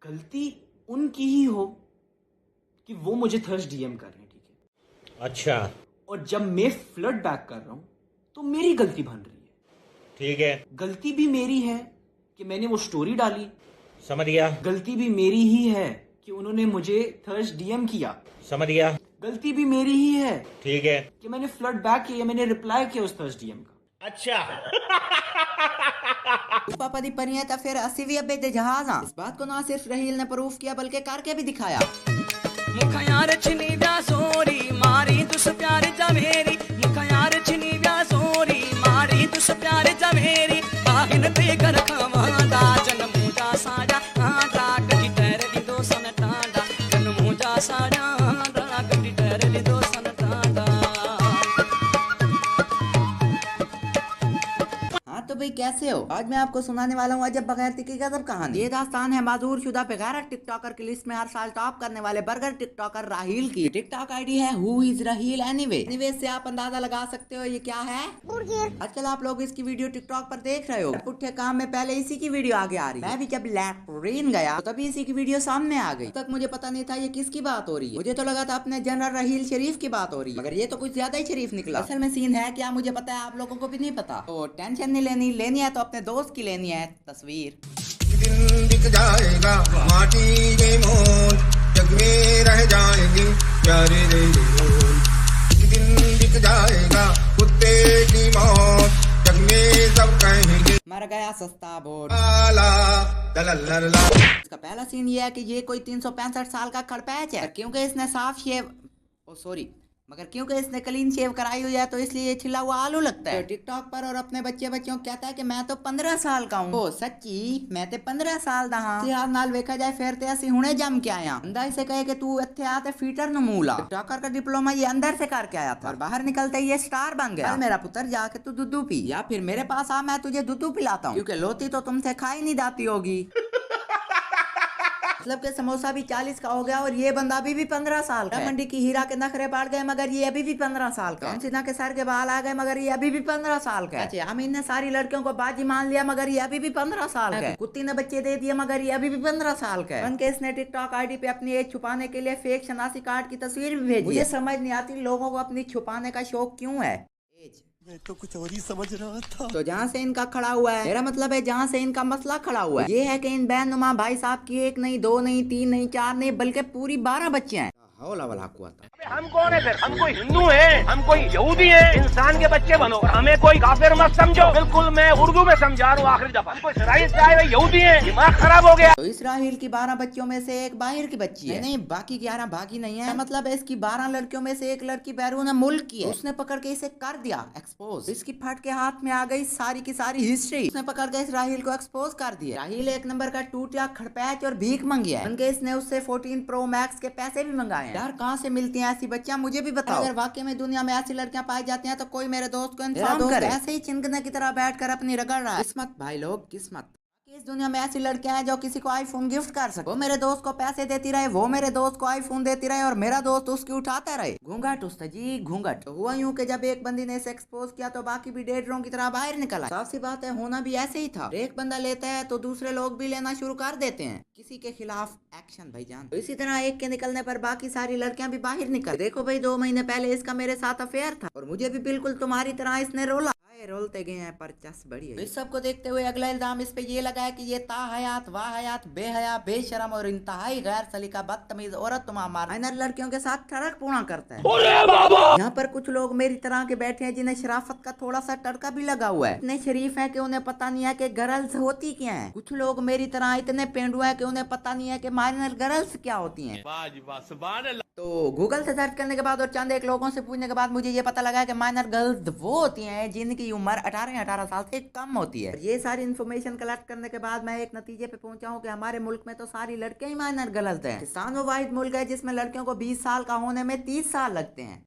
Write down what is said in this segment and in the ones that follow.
गलती उनकी ही हो कि वो मुझे थर्स्ट डीएम कर रहे हैं, ठीक है। अच्छा, और जब मैं फ्लर्ट बैक कर रहा हूं तो मेरी गलती बन रही है। ठीक है, गलती भी मेरी है कि मैंने वो स्टोरी डाली। समझ गया। गलती भी मेरी ही है कि उन्होंने मुझे थर्स्ट डीएम किया। समझ गया। गलती भी मेरी ही है ठीक है कि मैंने फ्लर्ट बैक किया, मैंने रिप्लाई किया उस थर्स्ट डीएम का। अच्छा पापा दी परियां तो फिर 80वीं अब्बे दे जहाज़ां। इस बात को ना सिर्फ रहील ने प्रूफ किया बल्कि करके भी दिखाया। मुखा यार छिनी व्या सोरी मारी तुस प्यार जमेरी, मुखा यार छिनी व्या सोरी मारी तुस प्यार जमेरी, बाहिन पे कर खवांदा जन्मू जा साजा आंदा गटी टर दी दो सन टांडा, जन्मू जा साजा आंदा गटी टर दी दो सन टांडा। हाँ तो भाई कैसे हो? आज मैं आपको सुनाने वाला हूँ अजब बगैरती की गजब कहानी। ये दास्तान है माजूर शुदा बेगैरत टिकटॉकर की लिस्ट में हर साल टॉप करने वाले बर्गर टिकटॉकर राहील की। टिकटॉक आईडी है हु इज राहील एनीवे से आप अंदाजा लगा सकते हो ये क्या है। आजकल आप लोग इसकी वीडियो टिकटॉक पर देख रहे हो। पुट्ठे काम में पहले इसी की वीडियो आगे आ रही है। मैं भी जब लैट्रिन गया तो तभी इसी की वीडियो सामने आ गई। तक मुझे पता नहीं था ये किसकी बात हो रही है। मुझे तो लगा था अपने जनरल राहील शरीफ की बात हो रही है, मगर ये तो कुछ ज्यादा ही शरीफ निकला। असल में सीन है क्या मुझे पता है, आप लोगों को भी नहीं पता। तो टेंशन नहीं लेनी है तो अपने दोस्त की लेनी है तस्वीर। दिन दिख जाएगा माटी के मोल, जग में रह जाएंगे प्यारे रे मोल। दिन दिख जाएगा कुत्ते की मौत, जग में सब कहेंगे मर गया सस्ता बोर्ड। ला दललला। इसका पहला सीन ये है कि ये कोई 365 साल का खड़पैच है, क्योंकि इसने साफ शेव मगर क्योंकि इसने क्लीन शेव कराई हुई है तो इसलिए ये छिला हुआ आलू लगता है। तो टिकटॉक पर और अपने बच्चों को कहता है कि मैं तो 15 साल का हूँ। ओ सच्ची मैं तो 15 साल दा हां। हाल नाल वेखा जाए फिर ते असि हुणे जम के आया। बंदा इसे कहे कि तू इत्थे आ ते फीटर नु मूला। टिकटॉकर का डिप्लोमा ये अंदर से करके आया था और बाहर निकलते ही ये स्टार बन गया। मेरा पुत्र जाके तू दूध पी या फिर मेरे पास आ, मैं तुझे दूध पिलाता हूँ, क्योंकि लोती तो तुमसे खाई नहीं जाती होगी। मतलब के समोसा भी 40 का हो गया और ये बंदा अभी भी 15 साल का। मंडी की हीरा के नखरे बढ़ गए मगर ये अभी भी 15 साल का। सिन्हा के सर के बाल आ गए मगर ये अभी भी 15 साल का। अच्छा अमीन ने सारी लड़कियों को बाजी मान लिया मगर ये अभी भी 15 साल का। कुत्ती ने बच्चे दे दिए मगर ये अभी भी 15 साल का। बन के इसने टिकटॉक आईडी पे अपनी एज छुपाने के लिए फेक शनासी कार्ड की तस्वीर भी भेजी। मुझे समझ नहीं आती लोगों को अपनी छुपाने का शौक क्यों है। मैं तो कुछ और ही समझ रहा था। तो जहाँ से इनका खड़ा हुआ है, मेरा मतलब है जहाँ से इनका मसला खड़ा हुआ है, ये है कि इन बैनुमा भाई साहब की 1 नहीं 2 नहीं 3 नहीं 4 नहीं बल्कि पूरी 12 बच्चे हैं। हौला वाला हुआ था। हम कौन है फिर? हम कोई हिंदू हैं, हम कोई यहूदी हैं? इंसान के बच्चे बनो, हमें कोई काफिर मत समझो। बिल्कुल मैं उर्दू में समझा रहा हूँ आखिरी दफा। हम कोई इसराइल से आए हुए यहूदी हैं, दिमाग खराब हो गया। तो इसराइल की 12 बच्चियों में से एक बाहर की बच्ची है। नहीं बाकी 11 बाकी नहीं है। मतलब है इसकी 12 लड़कियों में से एक लड़की बैरून मुल्क की है। उसने पकड़ के इसे कर दिया एक्सपोज। इसकी फट के हाथ में आ गई सारी की सारी हिस्ट्री। उसने पकड़ के इसराइल को एक्सपोज कर दिया। राहील 1 नंबर का टूटिया खड़पैच और भीख मंगिया है। इसने उससे 14 प्रो मैक्स के पैसे भी मंगाए। यार कहाँ से मिलती हैं ऐसी बच्चियां मुझे भी बताओ। अगर वाकई में दुनिया में ऐसी लड़कियां पाई जाती हैं तो कोई मेरे दोस्त को इन्फॉर्म करे। ऐसे ही चिंकने की तरह बैठकर अपनी रगड़ रहा है। किस्मत भाई लोग किस्मत। इस दुनिया में ऐसी लड़कियां हैं जो किसी को आईफोन गिफ्ट कर सके। वो मेरे दोस्त को पैसे देती रहे, वो मेरे दोस्त को आईफोन देती रहे और मेरा दोस्त उसकी उठाता रहे। घूंघट उस्ताद जी घूंघट। तो हुआ यूं कि जब एक बंदी ने इसे एक्सपोज किया तो बाकी भी डेडरों की तरह बाहर निकल आए। साफ सी बात है होना भी ऐसे ही था। एक बंदा लेता है तो दूसरे लोग भी लेना शुरू कर देते हैं। किसी के खिलाफ एक्शन भाईजान। तो इसी तरह एक के निकलने पर बाकी सारी लड़कियां भी बाहर निकल। देखो भाई 2 महीने पहले इसका मेरे साथ अफेयर था और मुझे भी बिल्कुल तुम्हारी तरह इसने रोला। रोलते गए हैं पर चस बड़ी है। इस सब को देखते हुए अगला इल्जाम इस पे ये लगा है कि ये ताहयात वाहयात बेहया बेशरम और इंतहाई गैर सलीका बदतमीज औरत तुम्हारा लड़कियों के साथ ठरक पूर्णा करता है। यहाँ पर कुछ लोग मेरी तरह के बैठे हैं जिन्हें शराफत का थोड़ा सा टड़का भी लगा हुआ है। इतने शरीफ है कि उन्हें पता नहीं है कि गर्ल्स होती क्या है। कुछ लोग मेरी तरह इतने पेंडुआ है कि उन्हें पता नहीं है कि माइनर गर्ल्स क्या होती है। तो गूगल से सर्च करने के बाद और चंद एक लोगों से पूछने के बाद मुझे ये पता लगा कि माइनर गर्ल्स वो होती हैं जिनकी उम्र 18 साल से कम होती है। ये सारी इन्फॉर्मेशन कलेक्ट करने के बाद मैं एक नतीजे पे पहुंचा हूँ कि हमारे मुल्क में तो सारी लड़कियां ही माइनर गर्ल्स हैं। किसान वो वाहिद मुल्क है जिसमें लड़कियों को 20 साल का होने में 30 साल लगते हैं।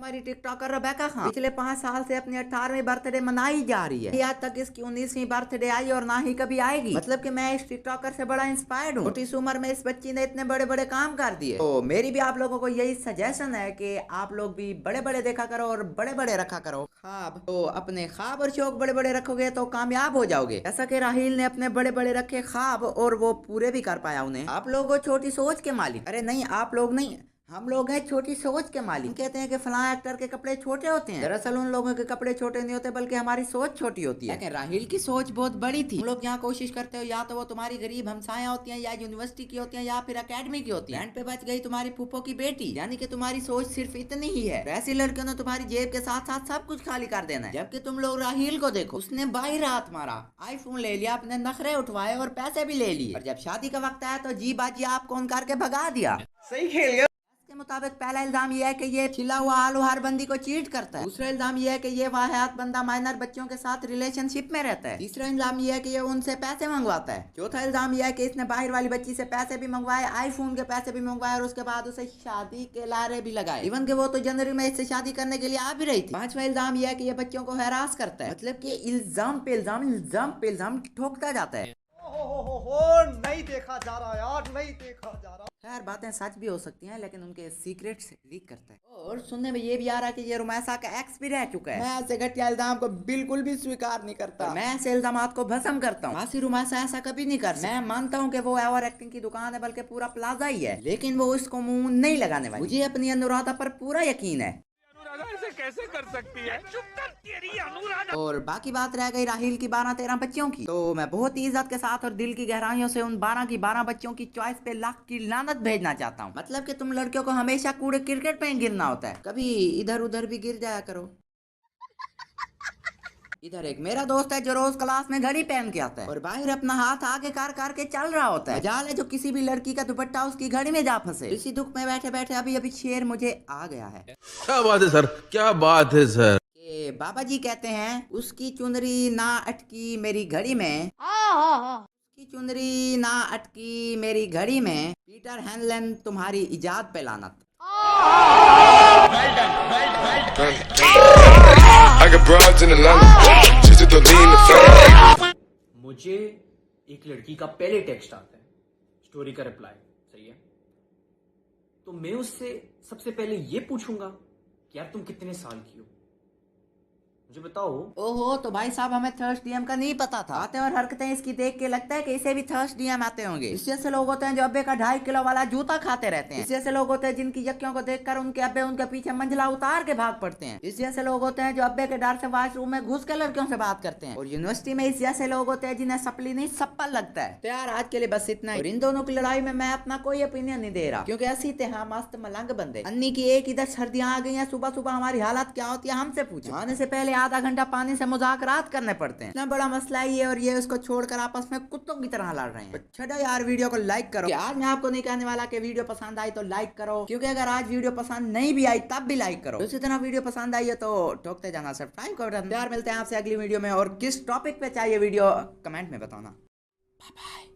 हमारी टिकटॉकर रेबेका खान पिछले 5 साल से अपनी 18वीं बर्थडे मनाई जा रही है। आज तक इसकी 19वीं बर्थडे आई और ना ही कभी आएगी। मतलब कि मैं इस टिकटॉकर से बड़ा इंस्पायर्ड हूँ। छोटी सी उम्र में इस बच्ची ने इतने बड़े बड़े काम कर दिए। तो मेरी भी आप लोगों को यही सजेशन है कि आप लोग भी बड़े बड़े देखा करो और बड़े बड़े रखा करो ख्वाब। तो अपने ख्वाब और शौक बड़े बड़े रखोगे तो कामयाब हो जाओगे। जैसा कि राहील ने अपने बड़े बड़े रखे ख्वाब और वो पूरे भी कर पाया उन्हें। आप लोग छोटी सोच के मालिक, अरे नहीं आप लोग नहीं, हम लोग हैं छोटी सोच के मालिक। कहते हैं कि फलां एक्टर के कपड़े छोटे होते हैं, दरअसल उन लोगों के कपड़े छोटे नहीं होते बल्कि हमारी सोच छोटी होती है। लेकिन राहील की सोच बहुत बड़ी थी। हम लोग यहाँ कोशिश करते हो या तो वो तुम्हारी गरीब हमसाया होती हैं या यूनिवर्सिटी की होती हैं या फिर अकेडमी की होती है। एंड पे बच गई तुम्हारी फूफो की बेटी, यानी कि तुम्हारी सोच सिर्फ इतनी ही है। ऐसी लड़कियों ने तुम्हारी जेब के साथ साथ सब कुछ खाली कर देना है। जबकि तुम लोग राहील को देखो, उसने बाई रात मारा, आईफोन ले लिया, अपने नखरे उठवाए और पैसे भी ले लिए, और जब शादी का वक्त आया तो जी बाजी आपको उन करके भगा दिया। सही खेल गया। के मुताबिक पहला इल्जाम यह है कि ये छिला हुआ आलू हर बंदी को चीट करता है। दूसरा इल्जाम यह है कि ये वाहियात बंदा माइनर बच्चों के साथ रिलेशनशिप में रहता है। तीसरा इल्जाम यह है कि ये उनसे पैसे मंगवाता है। चौथा इल्जाम यह है कि इसने बाहर वाली बच्ची से पैसे भी मंगवाए, आईफोन के पैसे भी मंगवाए और उसके बाद उसे शादी के लारे भी लगाए। इवन के वो तो जनवरी में इससे शादी करने के लिए आ भी रही थी। पांचवा इल्जाम यह है कि ये बच्चों को हरास करता है। मतलब कि इल्जाम पे इल्जाम ठोकता जाता है। नहीं देखा जा रहा यार, नहीं देखा जा रहा। खैर बातें सच भी हो सकती हैं लेकिन उनके सीक्रेट्स लीक करता है। और सुनने में ये भी आ रहा है कि ये रुमैसा का एक्स भी रह चुका है। मैं ऐसे घटिया इल्जाम को बिल्कुल भी स्वीकार नहीं करता। मैं ऐसे इल्जामात को भस्म करता हूँ। मासी रुमैसा ऐसा कभी नहीं कर। मैं मानता हूँ कि वो ओवर एक्टिंग की दुकान है बल्कि पूरा प्लाजा ही है, लेकिन वो इसको मुंह नहीं लगाने वाली। मुझे अपनी अनुराधा पर पूरा यकीन है। कैसे कर सकती है? चुप कर तेरी अनुराधा। और बाकी बात रह गई राहील की 12-13 बच्चियों की, तो मैं बहुत ही इज्जत के साथ और दिल की गहराइयों से उन 12 की 12 बच्चियों की चॉइस पे लाख की लानत भेजना चाहता हूँ। मतलब कि तुम लड़कियों को हमेशा कूड़े क्रिकेट पे गिरना होता है, कभी इधर उधर भी गिर जाया करो। इधर एक मेरा दोस्त है जो रोज क्लास में घड़ी पहन के आता है और बाहर अपना हाथ आगे कर के चल रहा होता है। मजाल है जो किसी भी लड़की का दुपट्टा उसकी घड़ी में जा फंसे। इसी दुख में बैठे बैठे अभी शेर मुझे आ गया है। क्या बात है सर, क्या बात है सर। बाबा जी कहते हैं उसकी चुनरी ना अटकी मेरी घड़ी में, उसकी चुनरी ना अटकी मेरी घड़ी में, पीटर हैनलन तुम्हारी इजाद पे लानत। मुझे एक लड़की का पहले टेक्स्ट आता है, स्टोरी का रिप्लाई, सही है, तो मैं उससे सबसे पहले ये पूछूंगा कि यार तुम कितने साल की हो, मुझे बताओ। ओहो, तो भाई साहब हमें थर्स्ट डीएम का नहीं पता था। बातें और हरकतें इसकी देख के लगता है कि इसे भी थर्स्ट डीएम आते होंगे। इस जैसे लोग होते हैं जो अब्बे का 2.5 किलो वाला जूता खाते रहते हैं। इस जैसे लोग होते हैं जिनकी यक्कियों को देखकर उनके अब्बे उनके पीछे मंजिला उतार के भाग पड़ते हैं। इस जैसे लोग होते हैं जो अब्बे के डर से वॉशरूम में घुस के लड़कियों से बात करते हैं। और यूनिवर्सिटी में इस जैसे लोग होते हैं जिन्हें सपली नहीं सप्पल लगता है। तो यार आज के लिए बस इतना ही। और इन दोनों की लड़ाई में मैं अपना कोई ओपिनियन नहीं दे रहा, क्योंकि ऐसी थे हाँ मस्त मलंग बंदे। अन्नी की एक इधर सर्दियां आ गई हैं, सुबह सुबह हमारी हालत क्या होती है हमसे पूछो। आने से पहले आधा घंटा पानी से मुज़ाकरात करने पड़ते हैं। इतना बड़ा मसला ही है और ये उसको छोड़कर आपस में कुत्तों की तरह लड़ रहे हैं। छोड़ो यार, वीडियो को लाइक करो। आज मैं आपको नहीं कहने वाला कि वीडियो पसंद आई तो लाइक करो, क्योंकि अगर आज वीडियो पसंद नहीं भी आई तब भी लाइक करो। उसी तरह वीडियो पसंद आई है तो ठोकते जाना, सब्सक्राइब करो। यार मिलते हैं आपसे अगली वीडियो में, और किस टॉपिक पे चाहिए वीडियो कमेंट में बताना। Bye bye.